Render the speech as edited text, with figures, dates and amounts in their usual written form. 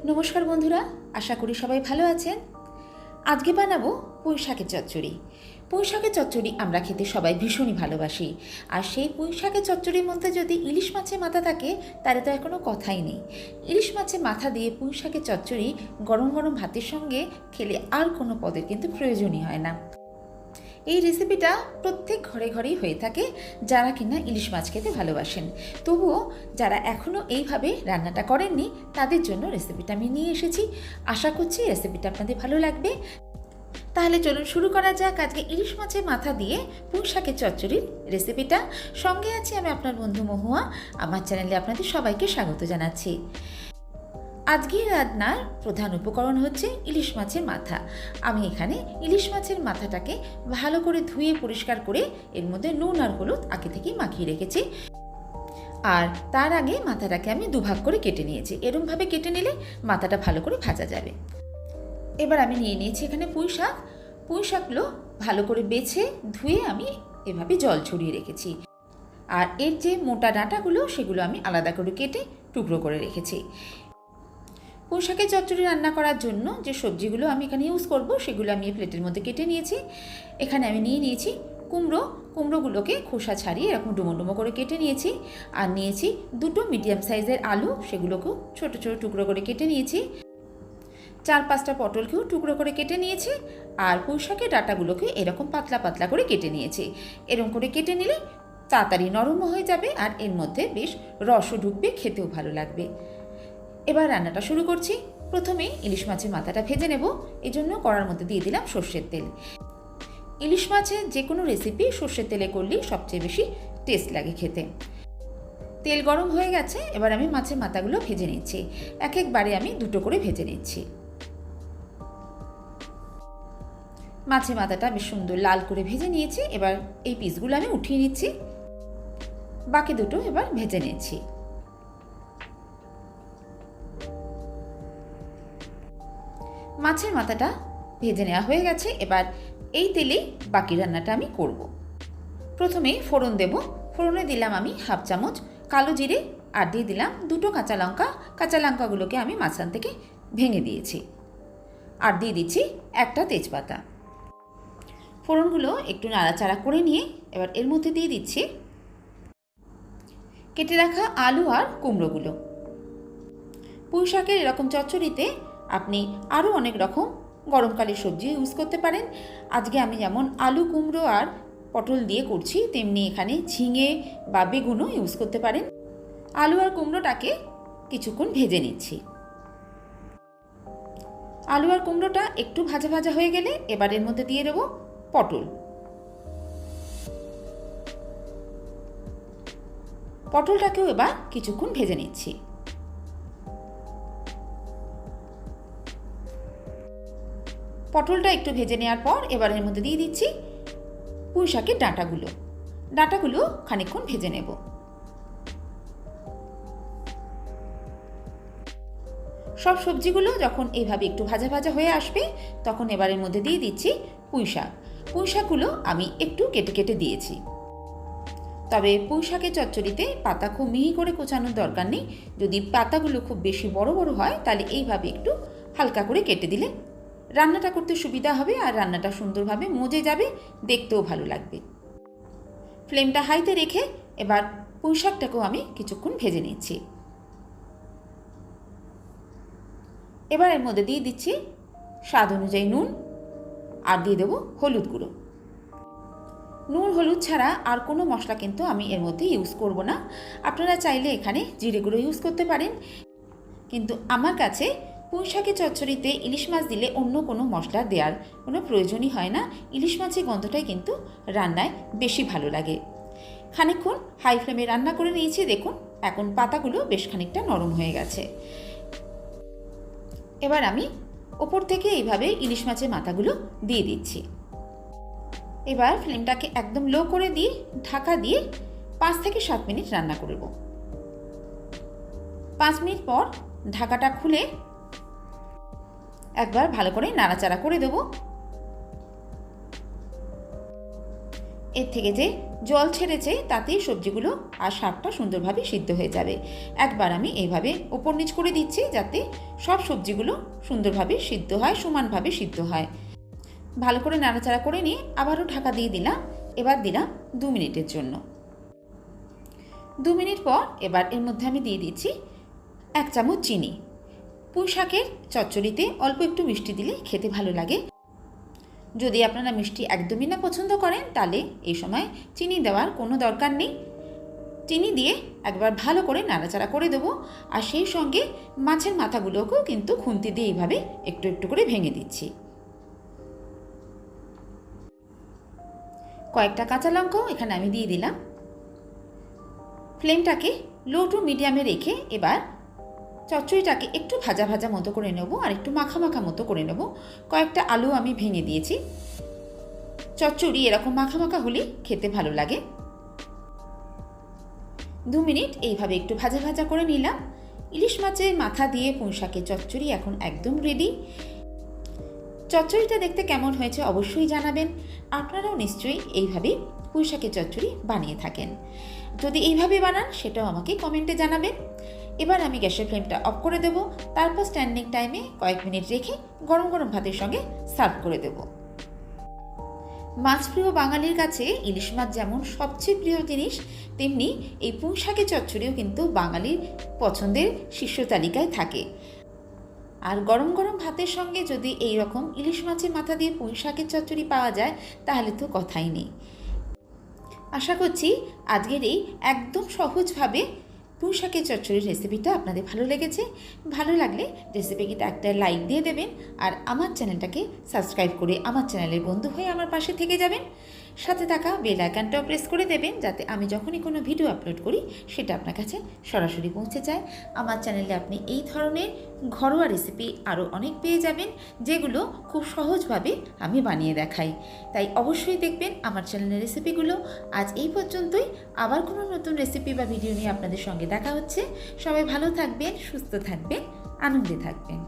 নমস্কার বন্ধুরা, আশা করি সবাই ভালো আছেন। আজকে বানাবো পুঁই শাকের চচ্চড়ি। পুঁই শাকের চচ্চড়ি আমরা খেতে সবাই ভীষণই ভালোবাসি। আর সেই পুঁই শাকের চচ্চড়ির মধ্যে যদি ইলিশ মাছের মাথা থাকে তাহলে তো আর কোনো কথাই নেই। ইলিশ মাছের মাথা দিয়ে পুঁই শাকের চচ্চড়ি গরম গরম ভাতের সঙ্গে খেলে আর কোনো পদের কিন্তু প্রয়োজনই হয় না। এই রেসিপিটা প্রত্যেক ঘরে ঘরেই হয়ে থাকে যারা কিনা ইলিশ মাছ খেতে ভালোবাসেন। তবুও যারা এখনও এইভাবে রান্নাটা করেননি তাদের জন্য রেসিপিটা আমি নিয়ে এসেছি। আশা করছি রেসিপিটা আপনাদের ভালো লাগবে। তাহলে চলুন শুরু করা যাক আজকে ইলিশ মাছের মাথা দিয়ে পুঁই শাকের চচ্চড়ির রেসিপিটা। সঙ্গে আছি আমি আপনার বন্ধু মহুয়া। আমার চ্যানেলে আপনাদের সবাইকে স্বাগত জানাচ্ছি। আজকের রান্নার প্রধান উপকরণ হচ্ছে ইলিশ মাছের মাথা। আমি এখানে ইলিশ মাছের মাথাটাকে ভালো করে ধুয়ে পরিষ্কার করে এর মধ্যে নুন আর হলুদ আগে থেকেই মাখিয়ে রেখেছি। আর তার আগে মাথাটাকে আমি দুভাগ করে কেটে নিয়েছি। এরকমভাবে কেটে নিলে মাথাটা ভালো করে ভাজা যাবে। এবার আমি নিয়ে নিয়েছি এখানে পুঁই শাক। পুঁই শাকগুলো ভালো করে বেছে ধুয়ে আমি এভাবে জল ছড়িয়ে রেখেছি। আর এর যে মোটা ডাঁটাগুলো সেগুলো আমি আলাদা করে কেটে টুকরো করে রেখেছি। পুঁই শাকের চচ্চড়ি রান্না করার জন্য যে সবজিগুলো আমি এখানে ইউজ করব সেগুলো আমি প্লেটের মধ্যে কেটে নিয়েছি। এখানে আমি নিয়ে নিয়েছি কুমড়োগুলোকে খোসা ছাড়িয়ে এরকম ডুমো ডুমো করে কেটে নিয়েছি। আর নিয়েছি দুটো মিডিয়াম সাইজের আলু, সেগুলোকেও ছোটো ছোটো টুকরো করে কেটে নিয়েছি। 4-5টা পটলকেও টুকরো করে কেটে নিয়েছি। আর পুঁই শাকের ডাঁটাগুলোকে এরকম পাতলা পাতলা করে কেটে নিয়েছি। এরকম করে কেটে নিলে তাড়াতাড়ি নরমও হয়ে যাবে আর এর মধ্যে বেশ রসও ঢুকবে, খেতেও ভালো লাগবে। এবার রান্নাটা শুরু করছি। প্রথমে ইলিশ মাছের মাথাটা ভেজে নেব। এই জন্য কড়ার মধ্যে দিয়ে দিলাম সর্ষের তেল। ইলিশ মাছের যে কোনো রেসিপি সর্ষের তেলে করলেই সবচেয়ে বেশি টেস্ট লাগে খেতে। তেল গরম হয়ে গেছে, এবার আমি মাছের মাথাগুলো ভেজে নিচ্ছি। এক একবারে আমি দুটো করে ভেজে নিচ্ছি। মাছের মাথাটা বেশ সুন্দর লাল করে ভেজে নিয়েছি। এবার এই পিসগুলো আমি উঠিয়ে নিচ্ছি। বাকি দুটো এবার ভেজে নিচ্ছি। মাছের মাথাটা ভেজে নেওয়া হয়ে গেছে। এবার এই তেলেই বাকি রান্নাটা আমি করব। প্রথমেই ফোড়ন দেব। ফোড়নে দিলাম আমি 1/2 চামচ কালো জিরে আর দিয়ে দিলাম দুটো কাঁচা লঙ্কা। কাঁচা লঙ্কাগুলোকে আমি মাঝখান থেকে ভেঙে দিয়েছি। আর দিয়ে দিচ্ছি একটা তেজপাতা। ফোড়নগুলো একটু নাড়াচাড়া করে নিয়ে এবার এর মধ্যে দিয়ে দিচ্ছি কেটে রাখা আলু আর কুমড়োগুলো। পুঁই শাকের এরকম চচ্চড়িতে আপনি আরও অনেক রকম গরমকালের সবজি ইউজ করতে পারেন। আজকে আমি যেমন আলু, কুমড়ো আর পটল দিয়ে করছি, তেমনি এখানে ঝিঙে বা বেগুনও ইউজ করতে পারেন। আলু আর কুমড়োটাকে কিছুক্ষণ ভেজে নিচ্ছি। আলু আর কুমড়োটা একটু ভাজা ভাজা হয়ে গেলে এবার এর মধ্যে দিয়ে দেবো পটল। পটলটাকেও এবার কিছুক্ষণ ভেজে নিচ্ছি। পটলটা একটু ভেজে নেওয়ার পর এবার এর মধ্যে দিয়ে দিচ্ছি পুঁই শাকের ডাঁটাগুলো খানিকক্ষণ ভেজে নেব। সব সবজিগুলো যখন এইভাবে একটু ভাজা ভাজা হয়ে আসবে তখন এবার এর মধ্যে দিয়ে দিচ্ছি পুঁই শাকগুলো আমি একটু কেটে কেটে দিয়েছি। তবে পুঁই শাকের চচ্চড়িতে পাতা খুব মিহি করে কোচানোর দরকার নেই। যদি পাতাগুলো খুব বেশি বড় বড় হয় তাহলে এইভাবে একটু হালকা করে কেটে দিলে রান্নাটা করতে সুবিধা হবে আর রান্নাটা সুন্দরভাবে মজে যাবে, দেখতেও ভালো লাগবে। ফ্লেমটা হাইতে রেখে এবার পুঁই শাকটাকেও আমি কিছুক্ষণ ভেজে নিচ্ছি। এবার এর মধ্যে দিয়ে দিচ্ছি স্বাদ অনুযায়ী নুন আর দিয়ে দেবো হলুদ গুঁড়ো। নুন হলুদ ছাড়া আর কোনো মশলা কিন্তু আমি এর মধ্যে ইউজ করব না। আপনারা চাইলে এখানে জিরে গুঁড়ো ইউজ করতে পারেন, কিন্তু আমার কাছে পুঁই শাকের চচ্চড়িতে ইলিশ মাছ দিলে অন্য কোনো মশলা দেওয়ার কোনো প্রয়োজনই হয় না। ইলিশ মাছের গন্ধটাই কিন্তু রান্নায় বেশি ভালো লাগে। খানিকক্ষণ হাই ফ্লেমে রান্না করে নিয়েছি। দেখুন এখন পাতাগুলো বেশ খানিকটা নরম হয়ে গেছে। এবার আমি ওপর থেকে এইভাবে ইলিশ মাছের মাথাগুলো দিয়ে দিচ্ছি। এবার ফ্লেমটাকে একদম লো করে দিয়ে ঢাকা দিয়ে 5 থেকে 7 মিনিট রান্না করব। 5 মিনিট পর ঢাকাটা খুলে একবার ভালো করে নাড়াচাড়া করে দেব। এর থেকে যে জল ছেড়েছে তাতেই সবজিগুলো আর শাকটা সুন্দরভাবে সিদ্ধ হয়ে যাবে। একবার আমি এইভাবে ওপর নিচ করে দিচ্ছি যাতে সব সবজিগুলো সুন্দরভাবে সিদ্ধ হয়, সমানভাবে সিদ্ধ হয়। ভালো করে নাড়াচাড়া করে নিয়ে আবারও ঢাকা দিয়ে দিলাম। এবার দিলাম 2 মিনিটের জন্য। 2 মিনিট পর এবার এর মধ্যে আমি দিয়ে দিচ্ছি 1 চামচ চিনি। পুঁই শাকের চচ্চড়িতে অল্প একটু মিষ্টি দিলে খেতে ভালো লাগে। যদি আপনারা মিষ্টি একদমই না পছন্দ করেন তাহলে এই সময় চিনি দেওয়ার কোনো দরকার নেই। চিনি দিয়ে একবার ভালো করে নাড়াচাড়া করে দেবো। আর সেই সঙ্গে মাছের মাথাগুলোকেও কিন্তু খুন্তি দিয়ে এইভাবে একটু একটু করে ভেঙে দিচ্ছি। কয়েকটা কাঁচা লঙ্কাও এখানে আমি দিয়ে দিলাম। ফ্লেমটাকে লো টু মিডিয়ামে রেখে এবার চচ্চড়িটাকে একটু ভাজা ভাজা মতো করে নেব আর একটু মাখা মাখা মতো করে নেব। কয়েকটা আলু আমি ভেঙে দিয়েছি। চচ্চড়ি এরকম মাখা মাখা হলেই খেতে ভালো লাগে। 2 মিনিট এইভাবে একটু ভাজা ভাজা করে নিলাম। ইলিশ মাছের মাথা দিয়ে পুঁই শাকের চচ্চড়ি এখন একদম রেডি। চচ্চড়িটা দেখতে কেমন হয়েছে অবশ্যই জানাবেন। আপনারাও নিশ্চয়ই এইভাবে পুঁই শাকের চচ্চড়ি বানিয়ে থাকেন। যদি এইভাবে বানান সেটাও আমাকে কমেন্টে জানাবেন। এবার আমি গ্যাসের ফ্লেমটা অফ করে দেব। তারপর স্ট্যান্ডিং টাইমে কয়েক মিনিট রেখে গরম গরম ভাতের সঙ্গে সার্ভ করে দেব। মাছপ্রিয় বাঙালির কাছে ইলিশ মাছ যেমন সবচেয়ে প্রিয় জিনিস, তেমনি এই পুঁই শাকের চচ্চড়িও কিন্তু বাঙালির পছন্দের শীর্ষ তালিকায় থাকে। আর গরম গরম ভাতের সঙ্গে যদি এই রকম ইলিশ মাছের মাথা দিয়ে পুঁই শাকের চচ্চড়ি পাওয়া যায় তাহলে তো কথাই নেই। আশা করছি আজকের এই একদম সহজভাবে পুঁই শাকের চচ্চড়ির রেসিপিটা আপনাদের ভালো লেগেছে। ভালো লাগলে রেসিপিটা একটা লাইক দিয়ে দেবেন আর আমার চ্যানেলটাকে সাবস্ক্রাইব করে আমার চ্যানেলের বন্ধু হয়ে আমার পাশে থেকে যাবেন। সাথে থাকা বেল আইকনটাও প্রেস করে দেবেন যাতে আমি যখনই কোনো ভিডিও আপলোড করি সেটা আপনার কাছে সরাসরি পৌঁছে যায়। আমার চ্যানেলে আপনি এই ধরনের ঘরোয়া রেসিপি আরও অনেক পেয়ে যাবেন যেগুলো খুব সহজভাবে আমি বানিয়ে দেখাই। তাই অবশ্যই দেখবেন আমার চ্যানেলের রেসিপিগুলো। আজ এই পর্যন্তই। আবার কোনো নতুন রেসিপি বা ভিডিও নিয়ে আপনাদের সঙ্গে দেখা হচ্ছে। সবাই ভালো থাকবেন, সুস্থ থাকবেন, আনন্দে থাকবেন।